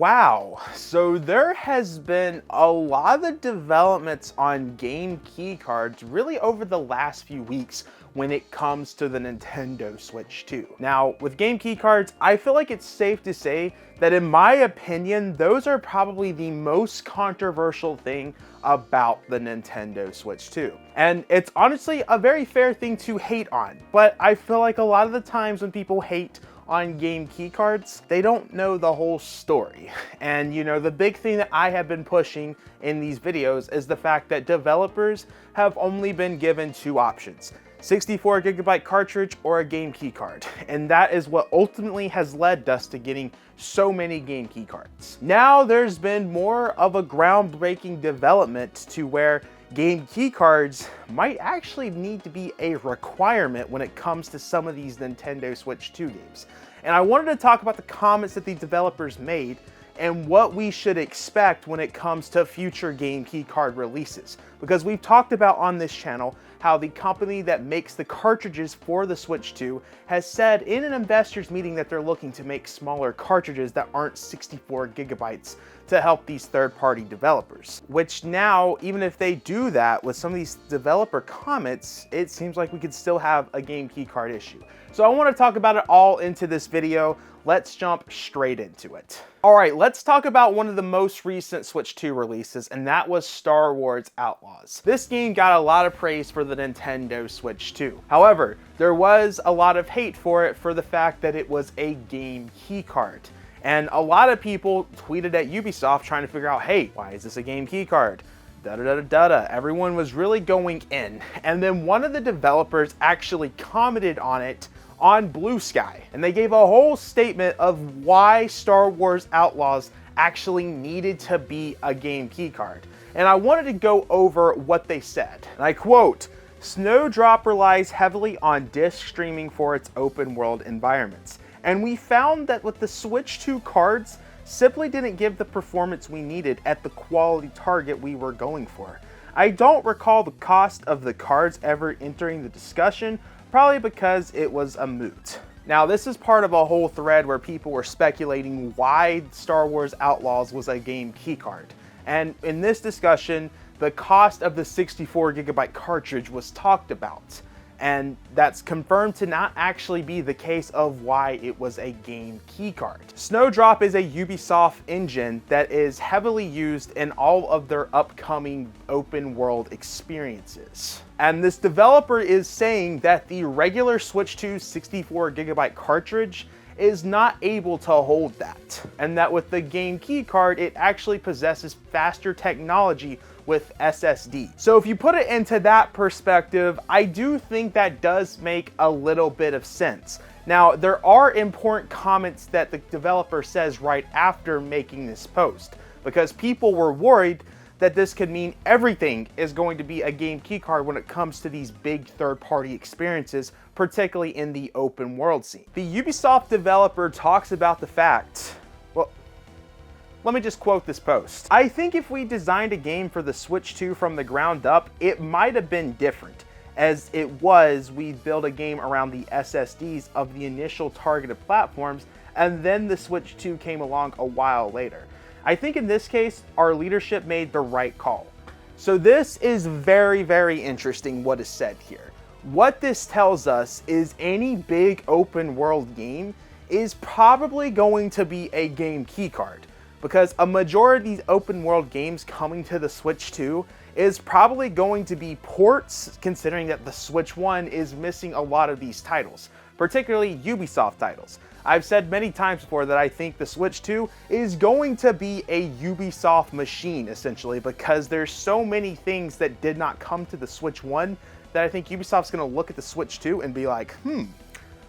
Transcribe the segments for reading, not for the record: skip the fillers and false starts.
Wow, so there has been a lot of developments on game key cards really over the last few weeks when it comes to the Nintendo Switch 2. Now, with game key cards, I feel like it's safe to say that in my opinion, those are probably the most controversial thing about the Nintendo Switch 2. And it's honestly a very fair thing to hate on, but I feel like a lot of the times when people hate on game key cards, they don't know the whole story. And you know, the big thing that I have been pushing in these videos is the fact that developers have only been given two options: 64GB cartridge or a game key card. And that is what ultimately has led us to getting so many game key cards. Now there's been more of a groundbreaking development to where game key cards might actually need to be a requirement when it comes to some of these Nintendo Switch 2 games. And I wanted to talk about the comments that the developers made and what we should expect when it comes to future game key card releases. Because we've talked about on this channel how the company that makes the cartridges for the Switch 2 has said in an investors meeting that they're looking to make smaller cartridges that aren't 64GB to help these third-party developers. Which now, even if they do that with some of these developer comments, it seems like we could still have a game key card issue. So I want to talk about it all into this video. Let's jump straight into it. All right, let's talk about one of the most recent Switch 2 releases, and that was Star Wars Outlaws. This game got a lot of praise for the Nintendo Switch 2. However, there was a lot of hate for it for the fact that it was a game key card. And a lot of people tweeted at Ubisoft trying to figure out, hey, why is this a game key card? Da-da-da-da-da. Everyone was really going in. And then one of the developers actually commented on it on Blue Sky. And they gave a whole statement of why Star Wars Outlaws actually needed to be a game key card. And I wanted to go over what they said. And I quote, "Snowdrop relies heavily on disc streaming for its open world environments. And we found that with the Switch 2 cards, simply didn't give the performance we needed at the quality target we were going for. I don't recall the cost of the cards ever entering the discussion, probably because it was a moot." Now, this is part of a whole thread where people were speculating why Star Wars Outlaws was a game key card. And in this discussion, the cost of the 64GB cartridge was talked about. And that's confirmed to not actually be the case of why it was a game key card. Snowdrop is a Ubisoft engine that is heavily used in all of their upcoming open world experiences. And this developer is saying that the regular Switch 2 64GB cartridge is not able to hold that. And that with the game key card, it actually possesses faster technology with SSD. So if you put it into that perspective, I do think that does make a little bit of sense. Now, there are important comments that the developer says right after making this post, because people were worried that this could mean everything is going to be a game key card when it comes to these big third-party experiences, particularly in the open world scene. The Ubisoft developer talks about the fact, well, let me just quote this post. "I think if we designed a game for the Switch 2 from the ground up, it might have been different. As it was, we built a game around the SSDs of the initial targeted platforms, and then the Switch 2 came along a while later. I think in this case, our leadership made the right call." So this is very, very interesting what is said here. What this tells us is any big open world game is probably going to be a game key card, because a majority of these open world games coming to the Switch 2 is probably going to be ports, considering that the Switch 1 is missing a lot of these titles, particularly Ubisoft titles. I've said many times before that I think the Switch 2 is going to be a Ubisoft machine, essentially, because there's so many things that did not come to the Switch 1 that I think Ubisoft's gonna look at the Switch 2 and be like,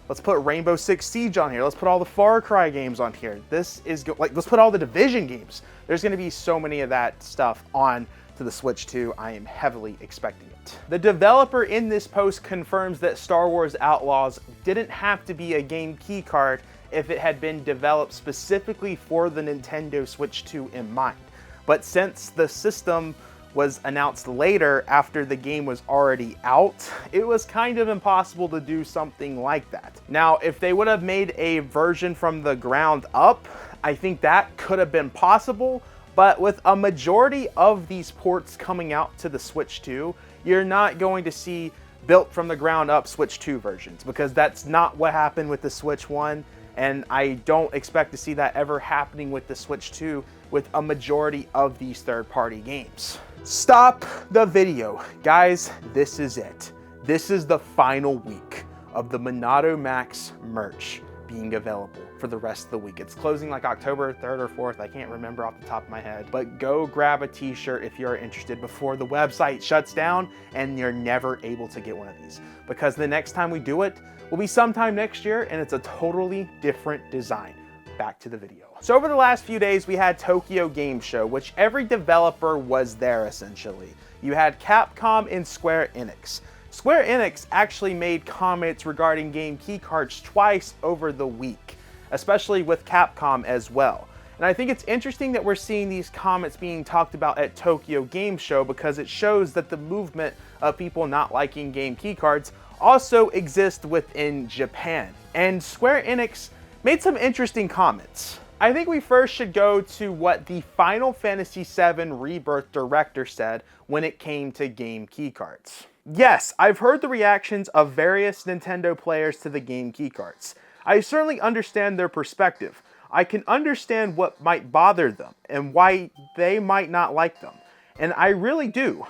let's put Rainbow Six Siege on here. Let's put all the Far Cry games on here. This is let's put all the Division games. There's going to be so many of that stuff on to the Switch 2. I am heavily expecting it. The developer in this post confirms that Star Wars Outlaws didn't have to be a game key card if it had been developed specifically for the Nintendo Switch 2 in mind. But since the system was announced later after the game was already out, it was kind of impossible to do something like that. Now, if they would have made a version from the ground up, I think that could have been possible, but with a majority of these ports coming out to the Switch 2, you're not going to see built from the ground up Switch 2 versions, because that's not what happened with the Switch 1, and I don't expect to see that ever happening with the Switch 2 with a majority of these third-party games. Stop the video. Guys, this is it. This is the final week of the MonadoMax merch being available for the rest of the week. It's closing like October 3rd or 4th. I can't remember off the top of my head, but go grab a t-shirt if you're interested before the website shuts down and you're never able to get one of these, because the next time we do it will be sometime next year and it's a totally different design. Back to the video. So over the last few days, we had Tokyo Game Show, which every developer was there essentially. You had Capcom and Square Enix. Square Enix actually made comments regarding game keycards twice over the week, especially with Capcom as well. And I think it's interesting that we're seeing these comments being talked about at Tokyo Game Show, because it shows that the movement of people not liking game keycards also exists within Japan. And Square Enix made some interesting comments. I think we first should go to what the Final Fantasy VII Rebirth director said when it came to game keycards. Yes, I've heard the reactions of various Nintendo players to the game keycards. I certainly understand their perspective. I can understand what might bother them and why they might not like them. And I really do.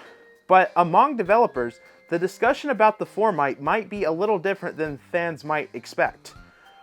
But among developers, the discussion about the format might be a little different than fans might expect.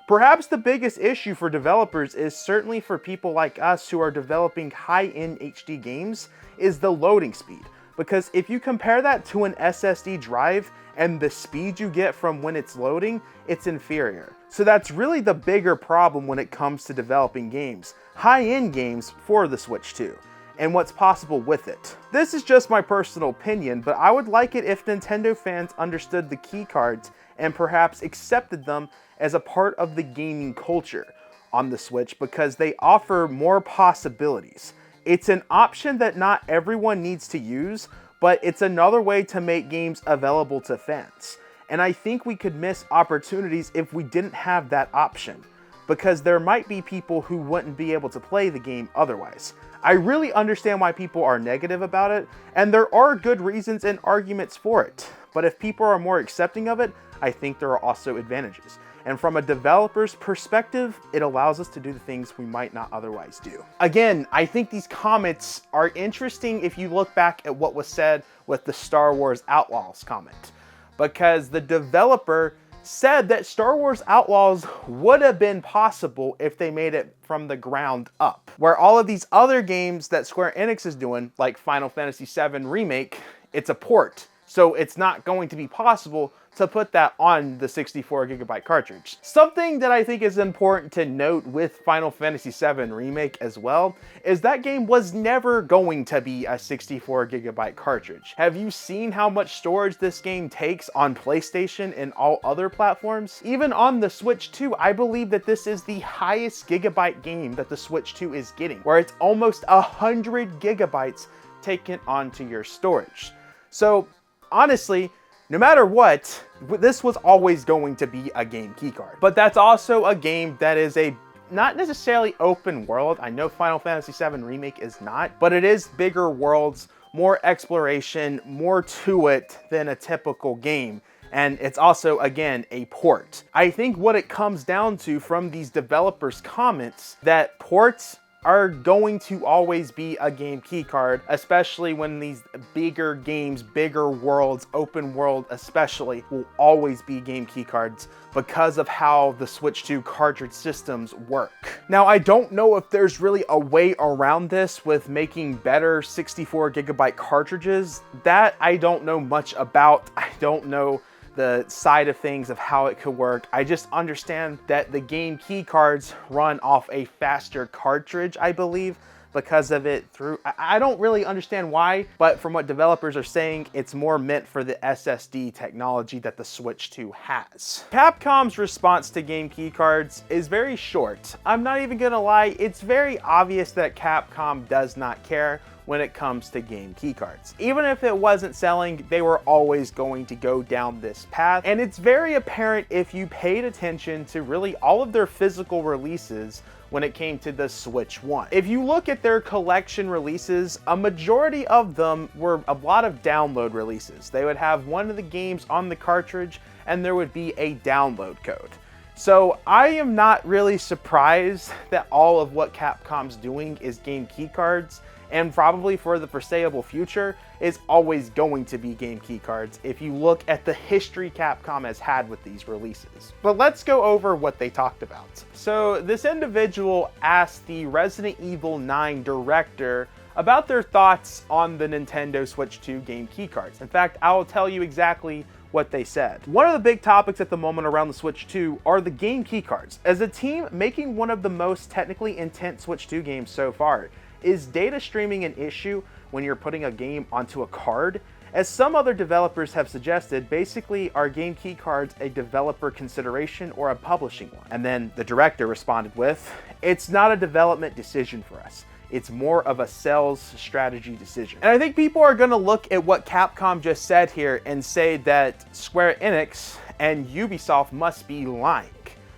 Perhaps the biggest issue for developers is certainly for people like us who are developing high-end HD games is the loading speed. Because if you compare that to an SSD drive and the speed you get from when it's loading, it's inferior. So that's really the bigger problem when it comes to developing games, high-end games for the Switch 2, and what's possible with it. This is just my personal opinion, but I would like it if Nintendo fans understood the keycards and perhaps accepted them as a part of the gaming culture on the Switch, because they offer more possibilities. It's an option that not everyone needs to use, but it's another way to make games available to fans. And I think we could miss opportunities if we didn't have that option, because there might be people who wouldn't be able to play the game otherwise. I really understand why people are negative about it, and there are good reasons and arguments for it. But if people are more accepting of it, I think there are also advantages. And from a developer's perspective, it allows us to do the things we might not otherwise do. Again, I think these comments are interesting if you look back at what was said with the Star Wars Outlaws comment, because the developer said that Star Wars Outlaws would have been possible if they made it from the ground up. Where all of these other games that Square Enix is doing, like Final Fantasy VII Remake, it's a port. So it's not going to be possible to put that on the 64GB cartridge. Something that I think is important to note with Final Fantasy VII Remake as well is that game was never going to be a 64GB cartridge. Have you seen how much storage this game takes on PlayStation and all other platforms? Even on the Switch 2, I believe that this is the highest gigabyte game that the Switch 2 is getting, where it's almost 100 gigabytes taken onto your storage. So honestly, no matter what, this was always going to be a game keycard. But that's also a game that is a not necessarily open world. I know Final Fantasy VII Remake is not, but it is bigger worlds, more exploration, more to it than a typical game. And it's also, again, a port. I think what it comes down to from these developers' comments, that ports are going to always be a game keycard, especially when these bigger games, bigger worlds, open world especially, will always be game keycards because of how the Switch 2 cartridge systems work. Now, I don't know if there's really a way around this with making better 64GB cartridges. That I don't know much about. I don't know the side of things of how it could work. I just understand that the game key cards run off a faster cartridge, I believe, because of it through. I don't really understand why, but from what developers are saying, it's more meant for the SSD technology that the Switch 2 has. Capcom's response to game key cards is very short. I'm not even gonna lie, it's very obvious that Capcom does not care when it comes to game keycards. Even if it wasn't selling, they were always going to go down this path. And it's very apparent if you paid attention to really all of their physical releases when it came to the Switch 1. If you look at their collection releases, a majority of them were a lot of download releases. They would have one of the games on the cartridge and there would be a download code. So I am not really surprised that all of what Capcom's doing is game keycards, and probably for the foreseeable future is always going to be game keycards if you look at the history Capcom has had with these releases. But let's go over what they talked about. So this individual asked the Resident Evil 9 director about their thoughts on the Nintendo Switch 2 game keycards. In fact, I will tell you exactly what they said. One of the big topics at the moment around the Switch 2 are the game keycards. As a team making one of the most technically intense Switch 2 games so far, is data streaming an issue when you're putting a game onto a card? As some other developers have suggested, basically are game keycards a developer consideration or a publishing one? And then the director responded with, it's not a development decision for us. It's more of a sales strategy decision. And I think people are gonna look at what Capcom just said here and say that Square Enix and Ubisoft must be lying,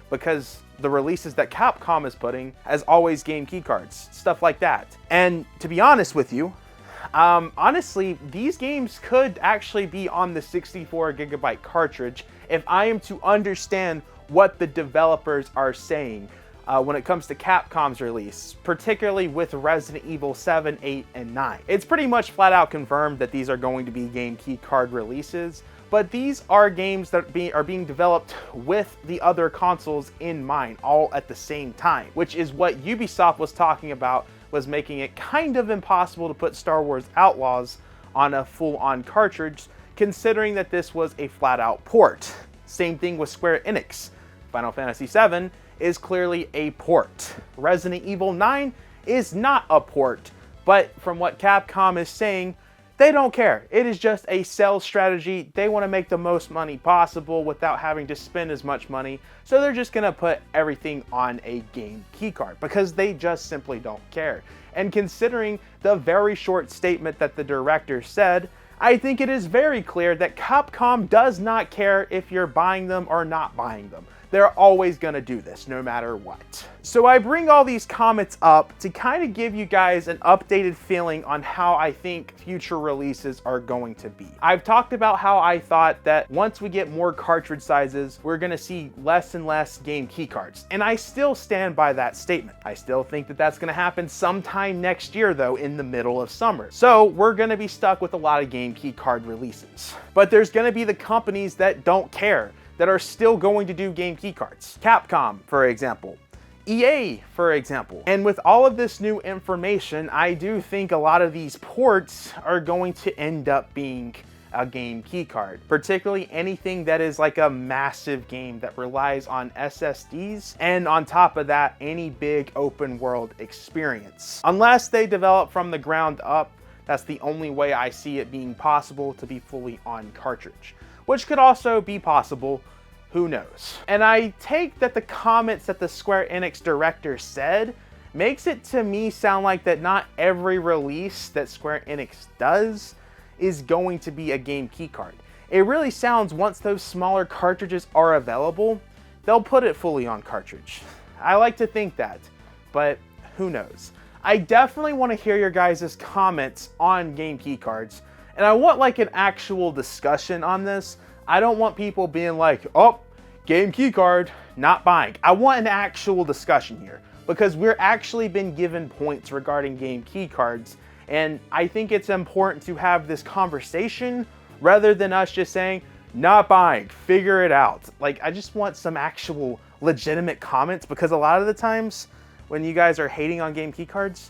because the releases that Capcom is putting as always game keycards, stuff like that. And to be honest with you, honestly, these games could actually be on the 64 gigabyte cartridge if I am to understand what the developers are saying when it comes to Capcom's release, particularly with Resident Evil 7, 8, and 9. It's pretty much flat out confirmed that these are going to be game keycard releases, but these are games that are being developed with the other consoles in mind, all at the same time, which is what Ubisoft was talking about, was making it kind of impossible to put Star Wars Outlaws on a full-on cartridge, considering that this was a flat-out port. Same thing with Square Enix. Final Fantasy VII is clearly a port. Resident Evil 9 is not a port, but from what Capcom is saying, they don't care. It is just a sales strategy. They want to make the most money possible without having to spend as much money. So they're just going to put everything on a game keycard because they just simply don't care. And considering the very short statement that the director said, I think it is very clear that Capcom does not care if you're buying them or not buying them. They're always gonna do this, no matter what. So I bring all these comments up to kind of give you guys an updated feeling on how I think future releases are going to be. I've talked about how I thought that once we get more cartridge sizes, we're gonna see less and less game keycards. And I still stand by that statement. I still think that that's gonna happen sometime next year though, in the middle of summer. So we're gonna be stuck with a lot of game keycard releases. But there's gonna be the companies that don't care, that are still going to do game keycards. Capcom, for example. EA, for example. And with all of this new information, I do think a lot of these ports are going to end up being a game keycard, particularly anything that is like a massive game that relies on SSDs, and on top of that, any big open world experience. Unless they develop from the ground up, that's the only way I see it being possible to be fully on cartridge, which could also be possible, who knows. And I take that the comments that the Square Enix director said makes it to me sound like that not every release that Square Enix does is going to be a game keycard. It really sounds once those smaller cartridges are available, they'll put it fully on cartridge. I like to think that, but who knows. I definitely want to hear your guys' comments on game keycards. And I want like an actual discussion on this. I don't want people being like, oh, game keycard, not buying. I want an actual discussion here because we're actually been given points regarding game keycards. And I think it's important to have this conversation rather than us just saying, not buying, figure it out. Like, I just want some actual legitimate comments because a lot of the times when you guys are hating on game keycards,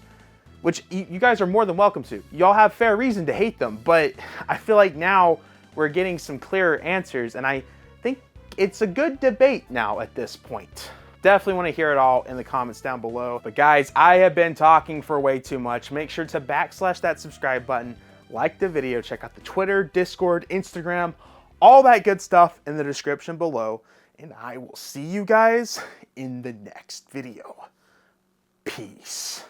which you guys are more than welcome to. Y'all have fair reason to hate them, but I feel like now we're getting some clearer answers, and I think it's a good debate now at this point. Definitely want to hear it all in the comments down below. But guys, I have been talking for way too much. Make sure to backslash that subscribe button, like the video, check out the Twitter, Discord, Instagram, all that good stuff in the description below, and I will see you guys in the next video. Peace.